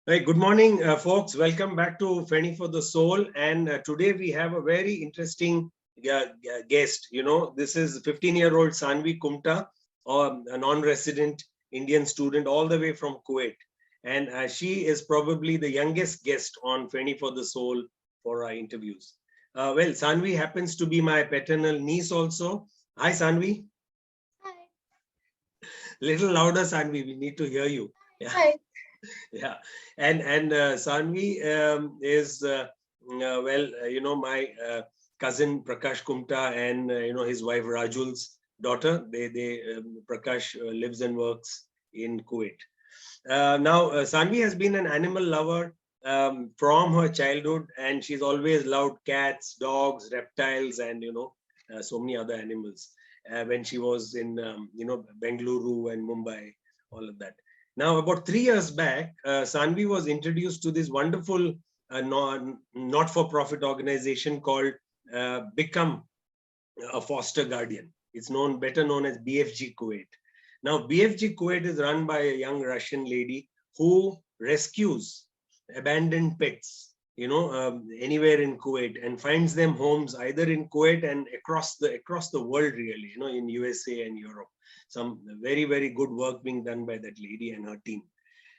Right, good morning, folks. Welcome back to Fenny for the Soul. And today we have a very interesting guest. This is 15-year-old Saanvi Kumta, a non-resident Indian student all the way from Kuwait. And she is probably the youngest guest on Fenny for the Soul for our interviews. Well, Saanvi happens to be my paternal niece also. Hi, Saanvi. Hi. Little louder, Saanvi. We need to hear you. Yeah. Hi. Yeah, and Sanvi is my cousin Prakash Kumta and his wife Rajul's daughter. They Prakash lives and works in Kuwait. Now Sanvi has been an animal lover from her childhood, and she's always loved cats, dogs, reptiles, and so many other animals. When she was in Bengaluru and Mumbai, all of that. Now, about 3 years back, Sanvi was introduced to this wonderful not-for-profit organization called Become a Foster Guardian. It's better known as BFG Kuwait. Now, BFG Kuwait is run by a young Russian lady who rescues abandoned pets, anywhere in Kuwait, and finds them homes either in Kuwait and across the world, really, in USA and Europe. Some very, very good work being done by that lady and her team.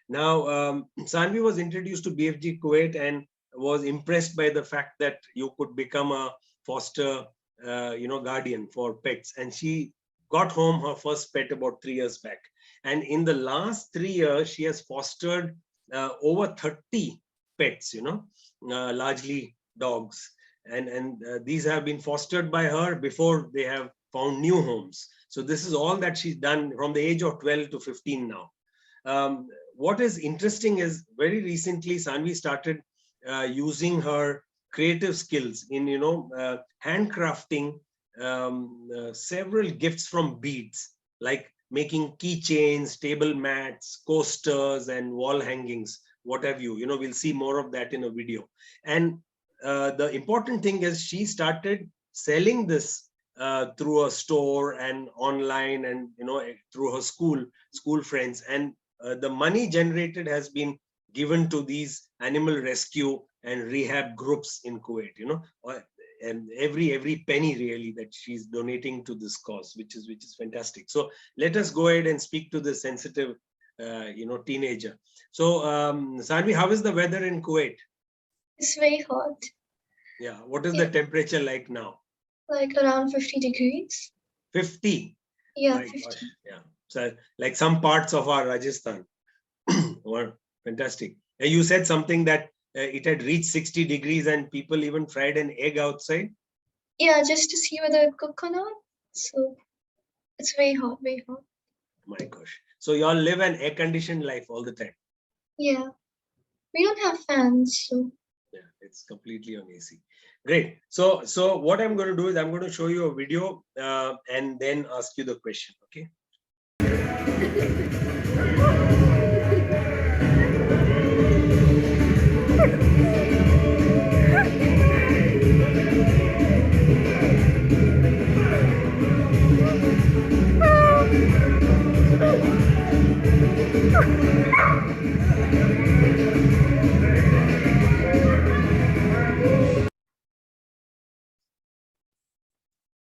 Now, Sanvi was introduced to BFG Kuwait and was impressed by the fact that you could become a foster, guardian for pets. And she got home her first pet about 3 years back. And in the last 3 years, she has fostered over 30 pets, largely dogs. And these have been fostered by her before they have found new homes. So this is all that she's done from the age of 12 to 15 now. What is interesting is very recently Sanvi started using her creative skills in handcrafting several gifts from beads, like making keychains, table mats, coasters, and wall hangings, what have you. We'll see more of that in a video. And the important thing is she started selling this through a store and online, and through her school friends, and the money generated has been given to these animal rescue and rehab groups in Kuwait, and every penny really that she's donating to this cause, which is fantastic. So let us go ahead and speak to the sensitive teenager. So Sanvi, how is the weather in Kuwait? It's very hot. Yeah, what is the temperature like now? Like around 50 degrees. 50? Yeah, my 50. Gosh, yeah. So like some parts of our Rajasthan. Were fantastic. You said something that it had reached 60 degrees and people even fried an egg outside. Yeah, just to see whether it cook or not. So it's very hot, very hot. My gosh. So you all live an air-conditioned life all the time. Yeah. We don't have fans, so yeah, it's completely on AC. Great. So what I'm going to do is I'm going to show you a video and then ask you the question. Okay.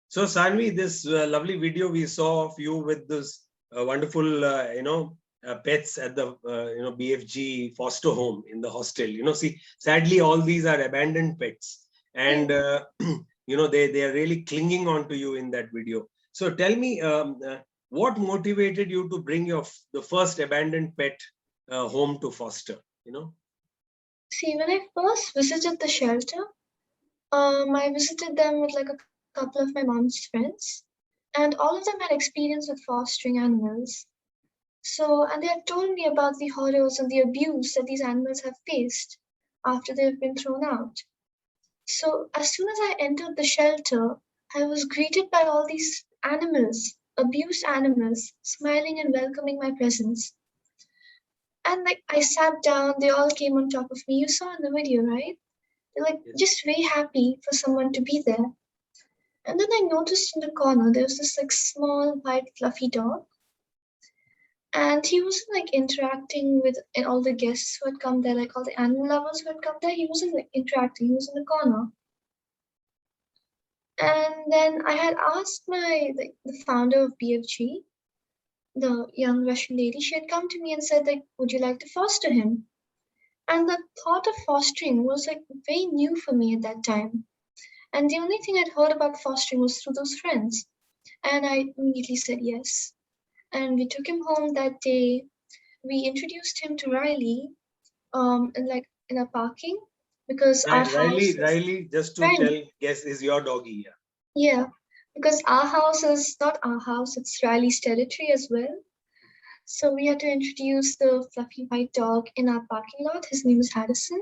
So Sanvi, this lovely video we saw of you with this wonderful, pets at the, BFG foster home in the hostel. See, sadly, all these are abandoned pets, and they are really clinging on to you in that video. So tell me, what motivated you to bring the first abandoned pet home to foster? See, when I first visited the shelter, I visited them with like a couple of my mom's friends, and all of them had experience with fostering animals. So, and they had told me about the horrors and the abuse that these animals have faced after they have been thrown out. So, as soon as I entered the shelter, I was greeted by all these animals, abused animals, smiling and welcoming my presence. And like I sat down, they all came on top of me. You saw in the video, right? They're like just very happy for someone to be there. And then I noticed in the corner there was this like small white fluffy dog. And he wasn't like interacting with all the guests who had come there, like all the animal lovers who had come there. He wasn't like interacting. He was in the corner. And then I had asked the founder of BFG, the young Russian lady. She had come to me and said like, "Would you like to foster him?" And the thought of fostering was like very new for me at that time. And the only thing I'd heard about fostering was through those friends. And I immediately said yes. And we took him home that day. We introduced him to Riley, in a parking, because our house is Riley, just to Riley. tell, guess is your doggy. Yeah, because our house is not our house, it's Riley's territory as well. So we had to introduce the fluffy white dog in our parking lot. His name is Harrison.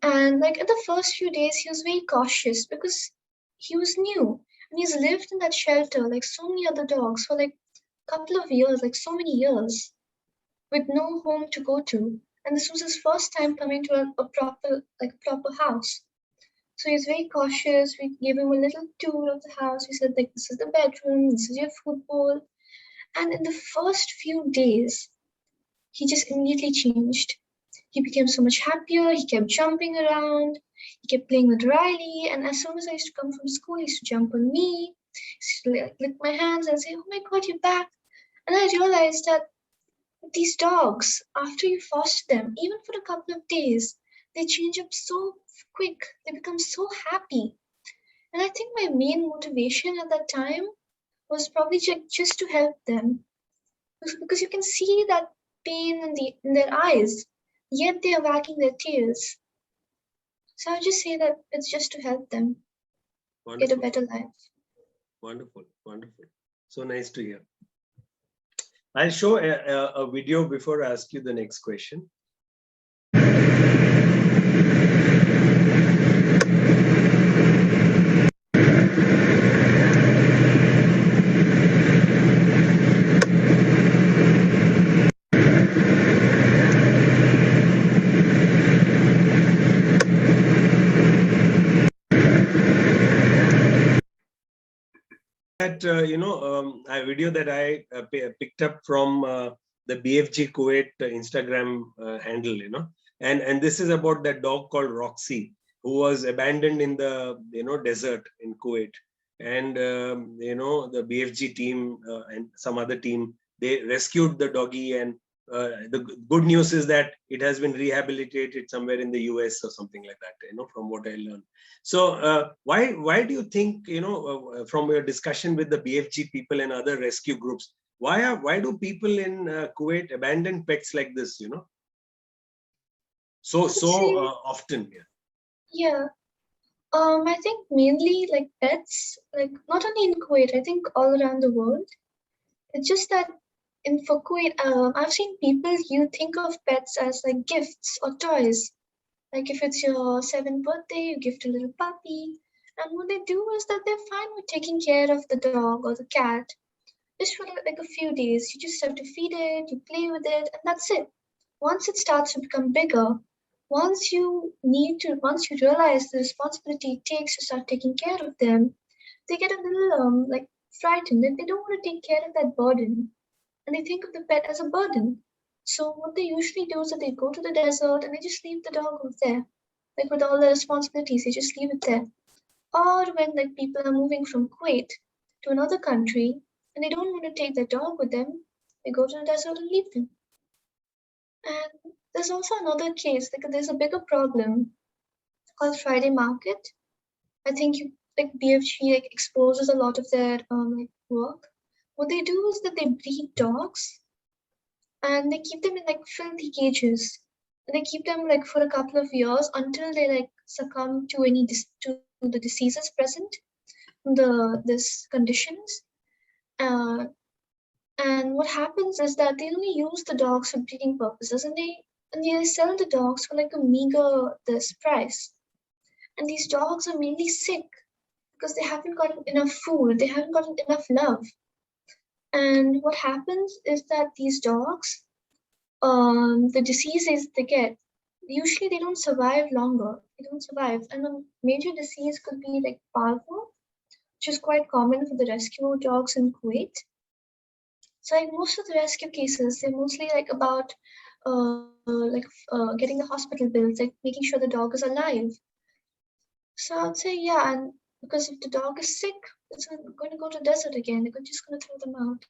And like in the first few days, he was very cautious because he was new. And he's lived in that shelter like so many other dogs for like a couple of years, like so many years, with no home to go to. And this was his first time coming to a proper house. So he's very cautious. We gave him a little tour of the house. We said, like, this is the bedroom, this is your food bowl. And in the first few days, he just immediately changed. He became so much happier. He kept jumping around. He kept playing with Riley. And as soon as I used to come from school, he used to jump on me. He used to like, lick my hands and say, "Oh my God, you're back." And I realized that these dogs, after you foster them, even for a couple of days, they change up so quick. They become so happy. And I think my main motivation at that time was probably just to help them. Because you can see that pain in their eyes, yet they are wagging their tails. So I would just say that it's just to help them get a Wonderful. better life. Wonderful. Wonderful. So nice to hear. I'll show a video before I ask you the next question. That a video that I picked up from the BFG Kuwait Instagram handle, and this is about that dog called Roxy, who was abandoned in the desert in Kuwait, and the BFG team and some other team, they rescued the doggy, and the good news is that it has been rehabilitated somewhere in the US or something like that, from what I learned. So why do you think, from your discussion with the BFG people and other rescue groups, why do people in Kuwait abandon pets like this, so often? Yeah. I think mainly like pets, like not only in Kuwait, I think all around the world. It's just that for Kuwait, I've seen people, you think of pets as like gifts or toys. Like if it's your 7th birthday, you gift a little puppy. And what they do is that they're fine with taking care of the dog or the cat just for like a few days. You just have to feed it, you play with it, and that's it. Once it starts to become bigger, once you realize the responsibility it takes to start taking care of them, they get a little like frightened. They don't want to take care of that burden, and they think of the pet as a burden. So what they usually do is that they go to the desert and they just leave the dog over there, like with all the responsibilities. They just leave it there. Or when like people are moving from Kuwait to another country and they don't want to take their dog with them, they go to the desert and leave them. And there's also another case, like there's a bigger problem called Friday Market. I think BFG like exposes a lot of their work. What they do is that they breed dogs and they keep them in like filthy cages. And they keep them like for a couple of years until they like succumb to to the diseases present in this conditions. Uh, and what happens is that they only use the dogs for breeding purposes, and they sell the dogs for like a meager this price. And these dogs are mainly sick because they haven't gotten enough food, they haven't gotten enough love. And what happens is that these dogs, the diseases they get, usually they don't survive longer. They don't survive. And a major disease could be like parvo, which is quite common for the rescue dogs in Kuwait. So like most of the rescue cases, they're mostly like about getting the hospital bills, like making sure the dog is alive. So I'd say yeah, and because if the dog is sick, it's going to go to the desert again. They're just going to throw them out.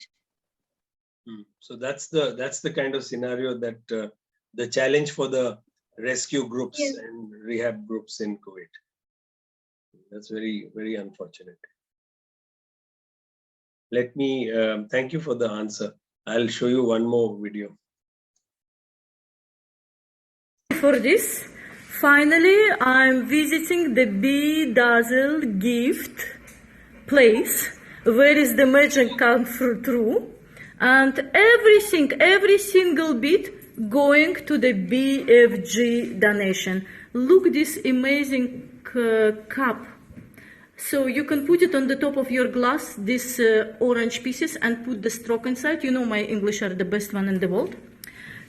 So that's the kind of scenario that the challenge for the rescue groups and rehab groups in Kuwait. That's very, very unfortunate. Let me thank you for the answer. I'll show you one more video. For this, finally, I'm visiting the Bedazzled gift place where is the magic come through, and everything, every single bit going to the BFG donation. Look this amazing cup. So you can put it on the top of your glass, these orange pieces, and put the stroke inside. You know my English are the best one in the world.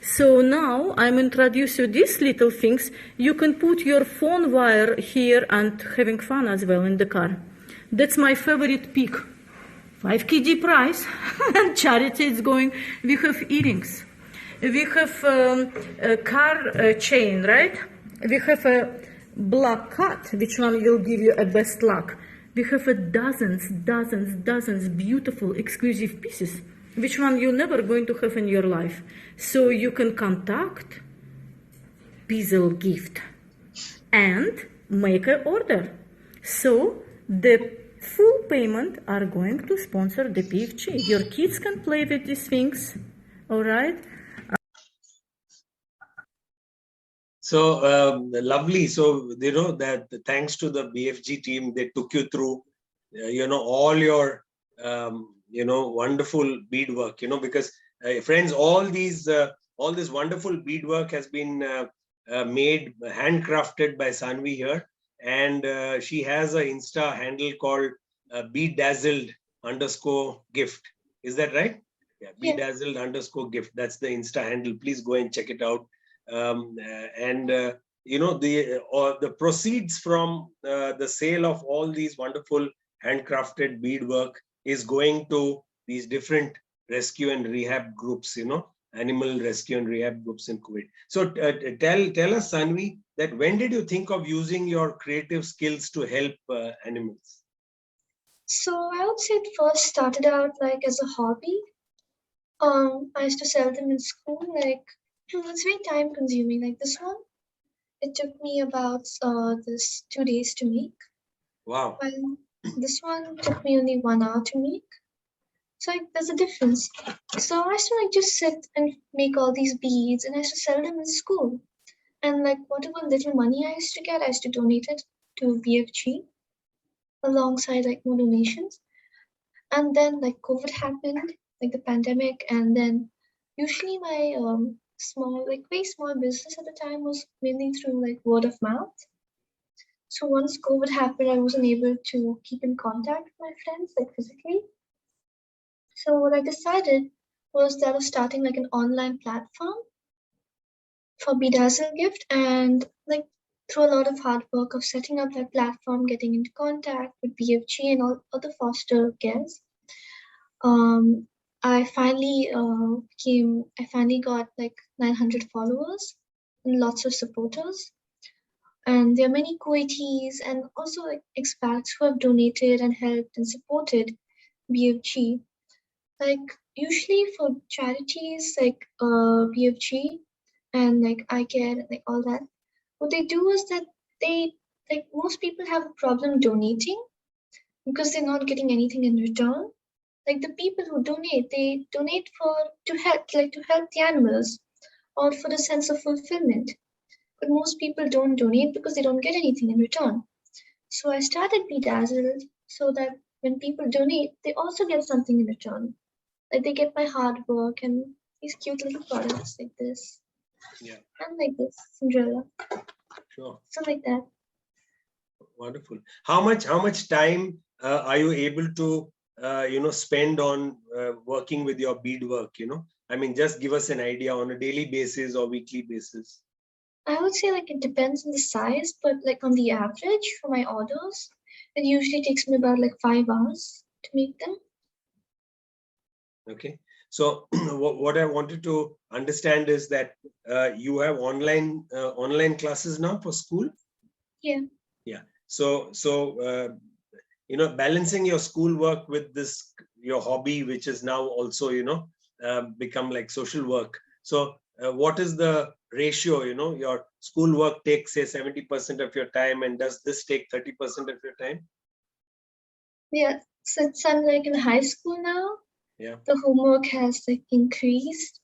So now I'm introducing these little things. You can put your phone wire here and having fun as well in the car. That's my favorite pick. 5 kg price and charity is going. We have earrings. We have a car chain, right? We have a black cat, which one will give you a best luck. We have a dozens beautiful exclusive pieces, which one you're never going to have in your life. So you can contact Bedazzled gift and make an order. So the full payment are going to sponsor the PFG. Your kids can play with these things, all right? So lovely. So you know that thanks to the BFG team, they took you through, all your wonderful beadwork. Because friends, all this wonderful beadwork has been made handcrafted by Sanvi here, and she has an Insta handle called Bedazzled_gift. Is that right? Yeah, Bedazzled_gift. That's the Insta handle. Please go and check it out. The proceeds from the sale of all these wonderful handcrafted beadwork is going to these different rescue and rehab groups, animal rescue and rehab groups in Kuwait. So tell us, Sanvi, that when did you think of using your creative skills to help animals? So I would say it first started out like as a hobby. I used to sell them in school. Like it's very time consuming. Like this one, it took me about 2 days to make. Wow. While this one took me only 1 hour to make. So like, there's a difference. So I used to like just sit and make all these beads, and I used to sell them in school. And like whatever little money I used to get, I used to donate it to BFG alongside like more donations. And then like COVID happened, like the pandemic, and then usually my very small business at the time was mainly through like word of mouth. So once COVID happened, I wasn't able to keep in contact with my friends like physically. So what I decided was that I was starting like an online platform for Bedazzled gift, and like through a lot of hard work of setting up that platform, getting into contact with BFG and all other foster cares, I finally got like 900 followers and lots of supporters. And there are many Kuwaitis and also like expats who have donated and helped and supported BFG. Like usually for charities like BFG and like I Care, like all that, what they do is that they like most people have a problem donating because they're not getting anything in return. Like the people who donate, they donate to help the animals or for the sense of fulfillment. But most people don't donate because they don't get anything in return. So I started Bedazzled so that when people donate, they also get something in return. Like they get my hard work and these cute little products like this. Yeah. And like this, Cinderella. Sure. So like that. Wonderful. How much time are you able to spend on working with your beadwork? I mean, just give us an idea on a daily basis or weekly basis. I would say like it depends on the size, but like on the average for my orders, it usually takes me about like 5 hours to make them. Okay. So what I wanted to understand is that you have online classes now for school. Yeah. Yeah. So balancing your schoolwork with this your hobby, which is now also become like social work. So what is the ratio? Your schoolwork takes say 70% of your time, and does this take 30% of your time? Yeah. Since I'm like in high school now, Yeah. the homework has like increased.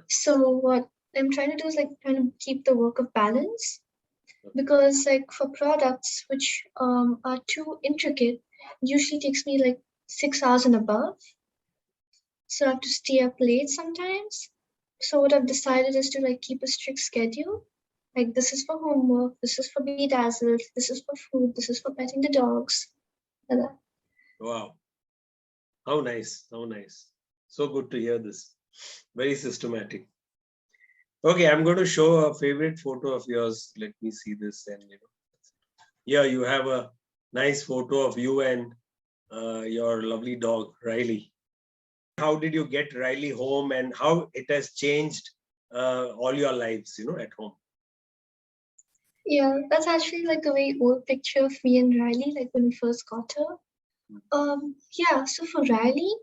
So what I'm trying to do is like trying to keep the work of balance, because like for products which are too intricate, usually takes me like 6 hours and above. So I have to stay up late sometimes. So what I've decided is to like keep a strict schedule. Like this is for homework, this is for Bedazzled, this is for food, this is for petting the dogs. Like that. Wow. How nice. How nice. So good to hear this. Very systematic. Okay, I'm going to show a favorite photo of yours. Let me see this. And here you have a nice photo of you and your lovely dog, Riley. How did you get Riley home, and how it has changed all your lives, at home? Yeah, that's actually like a very old picture of me and Riley, like when we first got her. Yeah, so for Riley,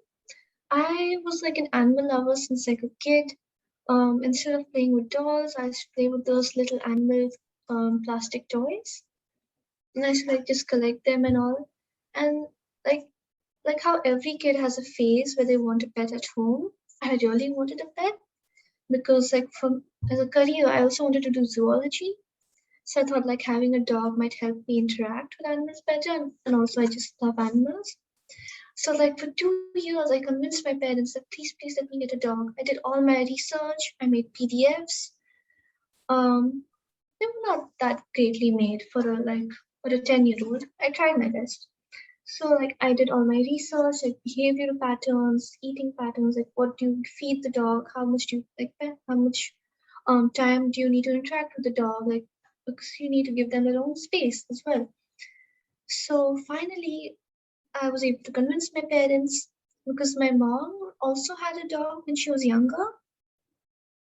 I was like an animal lover since like a kid. Instead of playing with dolls, I used to play with those little animal plastic toys. And I used to like just collect them and all. And like how every kid has a phase where they want a pet at home. I really wanted a pet because like from as a career, I also wanted to do zoology. So I thought like having a dog might help me interact with animals better, and also I just love animals. So like for 2 years, I convinced my parents that please let me get a dog. I did all my research. I made PDFs. They were not that greatly made for a 10-year-old. I tried my best. So like I did all my research, like behavioral patterns, eating patterns, like what do you feed the dog, how much do you like how much time do you need to interact with the dog, like because you need to give them their own space as well. So finally I was able to convince my parents because my mom also had a dog when she was younger,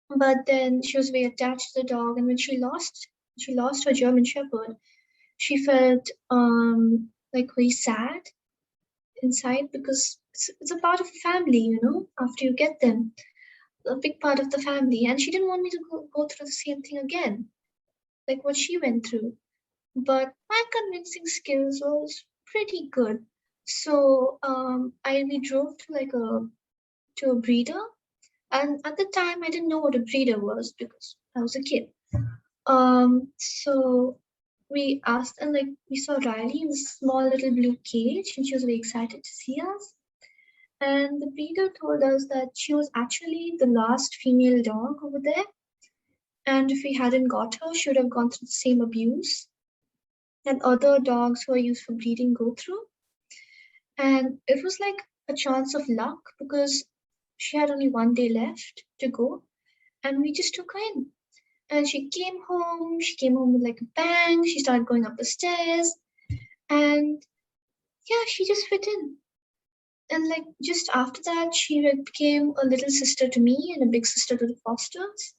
but then she was very attached to the dog, and when she lost her German Shepherd, she felt like very sad inside because it's a part of the family, after you get them, a big part of the family. And she didn't want me to go through the same thing again, like what she went through. But my convincing skills was pretty good. So we drove to a breeder, and at the time I didn't know what a breeder was because I was a kid. So we asked, and like we saw Riley in a small little blue cage, and she was very excited to see us. And the breeder told us that she was actually the last female dog over there. And if we hadn't got her, she would have gone through the same abuse that other dogs who are used for breeding go through. And it was like a chance of luck because she had only one day left to go, and we just took her in. And she came home with like a bang. She started going up the stairs, and yeah, she just fit in. And like just after that, she became a little sister to me and a big sister to the Fosters.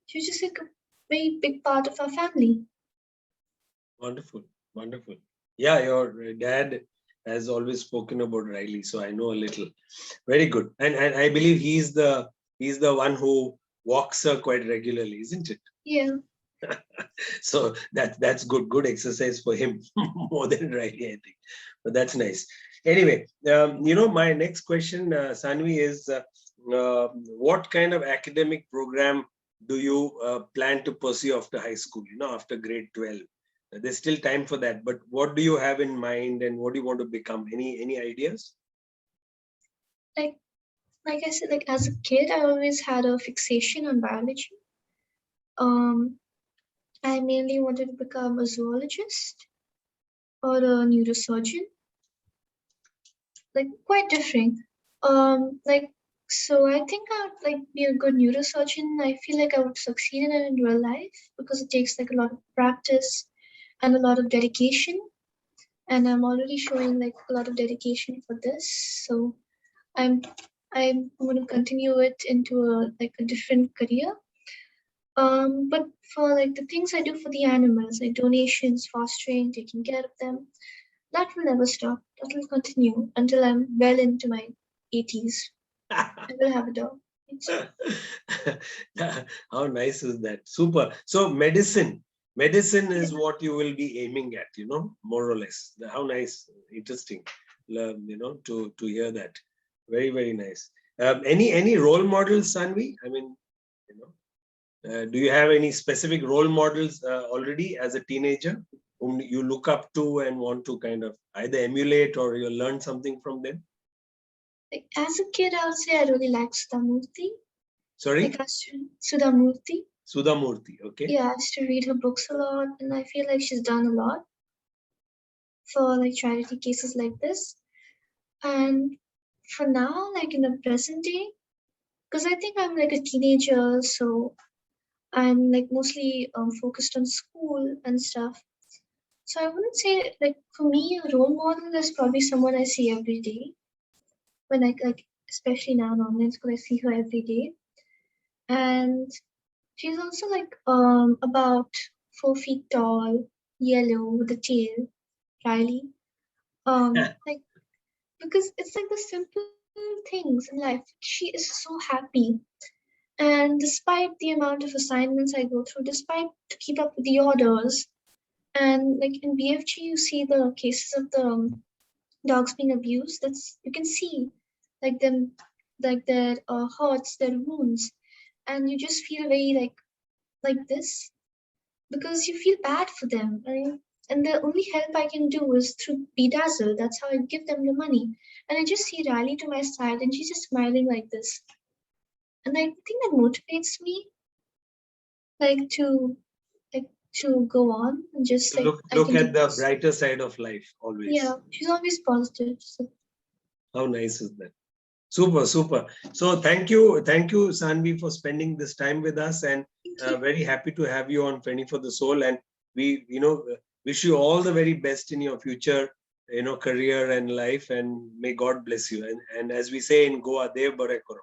She was just like a very big part of our family. Wonderful, wonderful. Yeah, your dad has always spoken about Riley, so I know a little. Very good, and I believe he's the one who walks her quite regularly, isn't it? Yeah. So that's good exercise for him more than Riley, I think. But that's nice. Anyway, my next question, Sanvi, is what kind of academic program do you plan to pursue after high school? After grade 12. There's still time for that, but what do you have in mind, and what do you want to become? Any ideas? Like I said, like as a kid, I always had a fixation on biology. I mainly wanted to become a zoologist or a neurosurgeon. Like quite different. So I think I would like be a good neurosurgeon. I feel like I would succeed in it in real life because it takes like a lot of practice and a lot of dedication. And I'm already showing like a lot of dedication for this. So I'm I want to continue it into a different career. But for like the things I do for the animals, like donations, fostering, taking care of them, that will never stop. That will continue until I'm well into my 80s. I will have a dog. How nice is that? Super. So medicine is what you will be aiming at, more or less. How nice, interesting, to hear that. Very, very nice. Any role models, Sanvi? I mean, do you have any specific role models already as a teenager whom you look up to and want to kind of either emulate or you learn something from them? Like, as a kid, I would say I really like Sudhamurti. Sorry? Like Sudhamurti. Sudhamurti, okay. Yeah, I used to read her books a lot, and I feel like she's done a lot for like charity cases like this. And for now, like in the present day, because I think I'm like a teenager, so I'm like mostly focused on school and stuff. So I wouldn't say like for me a role model is probably someone I see every day. When I like especially now in online school, I see her every day. And she's also like about 4 feet tall, yellow with a tail, Riley. Like because it's like the simple things in life. She is so happy. And despite the amount of assignments I go through, despite to keep up with the orders, and like in BFG, you see the cases of the dogs being abused. That's you can see like them, like their hurts, their wounds, and you just feel very like this because you feel bad for them. And the only help I can do is through Bedazzled. That's how I give them the money. And I just see Riley to my side, and she's just smiling like this. And I think that motivates me, like to like to go on and just like look at the brighter side of life always. Yeah, she's always positive. So. How nice is that? Super, super. So thank you, Sanvi, for spending this time with us, and very happy to have you on Penny for the Soul. And we, wish you all the very best in your future, career and life. And may God bless you. And as we say in Goa, Dev Bare Karo.